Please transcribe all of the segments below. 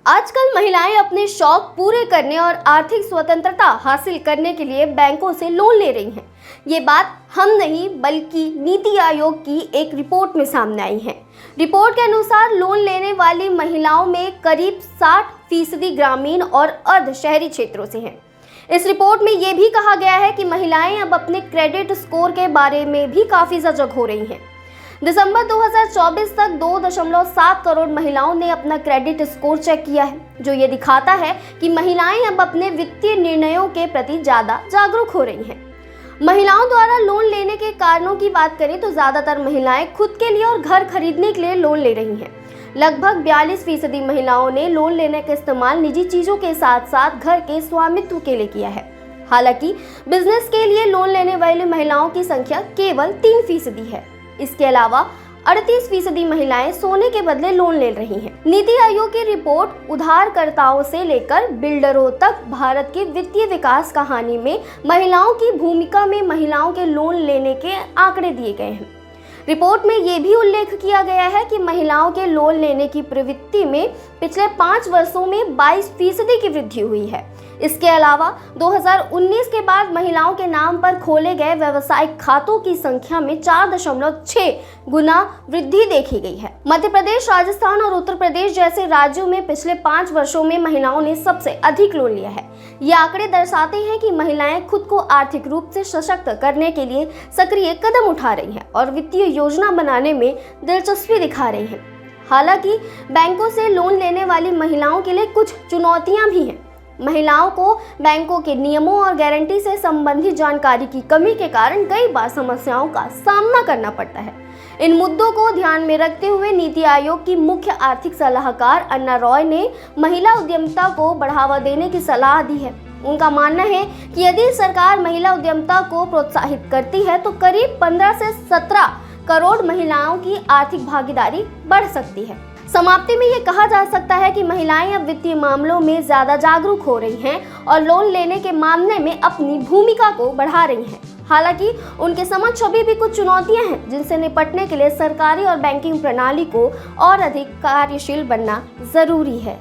आजकल महिलाएं अपने शौक पूरे करने और आर्थिक स्वतंत्रता हासिल करने के लिए बैंकों से लोन ले रही हैं। ये बात हम नहीं बल्कि नीति आयोग की एक रिपोर्ट में सामने आई है। रिपोर्ट के अनुसार लोन लेने वाली महिलाओं में करीब 60% ग्रामीण और अर्ध शहरी क्षेत्रों से हैं। इस रिपोर्ट में ये भी कहा गया है कि महिलाएं अब अपने क्रेडिट स्कोर के बारे में भी काफ़ी सजग हो रही हैं। दिसंबर 2024 तक 2.7 करोड़ महिलाओं ने अपना क्रेडिट स्कोर चेक किया है, जो ये दिखाता है कि महिलाएं अब अपने वित्तीय निर्णयों के प्रति ज़्यादा जागरूक हो रही हैं। महिलाओं द्वारा लोन लेने के कारणों की बात करें तो ज़्यादातर महिलाएं खुद के लिए और घर खरीदने के लिए लोन ले रही हैं। लगभग 42% महिलाओं ने लोन लेने का इस्तेमाल निजी चीज़ों के साथ साथ घर के स्वामित्व के लिए किया है। हालांकि बिजनेस के लिए लोन लेने वाली महिलाओं की संख्या केवल 3% है। इसके अलावा 38% महिलाएं सोने के बदले लोन ले रही हैं। नीति आयोग की रिपोर्ट उधारकर्ताओं से लेकर बिल्डरों तक भारत की वित्तीय विकास कहानी में महिलाओं की भूमिका में महिलाओं के लोन लेने के आंकड़े दिए गए हैं। रिपोर्ट में ये भी उल्लेख किया गया है कि महिलाओं के लोन लेने की प्रवृत्ति में पिछले 5 वर्षों में 22% की वृद्धि हुई है। इसके अलावा 2019 के बाद महिलाओं के नाम पर खोले गए व्यावसायिक खातों की संख्या में 4.6 गुना वृद्धि देखी गई है। मध्य प्रदेश, राजस्थान और उत्तर प्रदेश जैसे राज्यों में पिछले 5 वर्षों में महिलाओं ने सबसे अधिक लोन लिया है। ये आंकड़े दर्शाते हैं कि महिलाएं खुद को आर्थिक रूप से सशक्त करने के लिए सक्रिय कदम उठा रही हैं और वित्तीय योजना बनाने में दिलचस्पी दिखा रही हैं। हालांकि बैंकों से लोन लेने वाली महिलाओं के लिए कुछ चुनौतियां भी हैं। महिलाओं को बैंकों के नियमों और गारंटी से संबंधित जानकारी की कमी के कारण कई बार समस्याओं का सामना करना पड़ता है। इन मुद्दों को ध्यान में रखते हुए नीति आयोग की मुख्य आर्थिक सलाहकार अन्ना रॉय ने महिला उद्यमिता को बढ़ावा देने की सलाह दी है। उनका मानना है कि यदि सरकार महिला उद्यमिता को प्रोत्साहित करती है तो करीब 15 से 17 करोड़ महिलाओं की आर्थिक भागीदारी बढ़ सकती है। समाप्ति में ये कहा जा सकता है कि महिलाएं अब वित्तीय मामलों में ज्यादा जागरूक हो रही हैं और लोन लेने के मामले में अपनी भूमिका को बढ़ा रही हैं। हालांकि उनके समक्ष अभी भी कुछ चुनौतियां हैं जिनसे निपटने के लिए सरकारी और बैंकिंग प्रणाली को और अधिक कार्यशील बनना जरूरी है।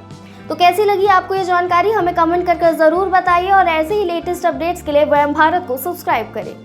तो कैसी लगी आपको ये जानकारी, हमें कमेंट करके जरूर बताइए और ऐसे ही लेटेस्ट अपडेट्स के लिए वयम भारत को सब्सक्राइब करें।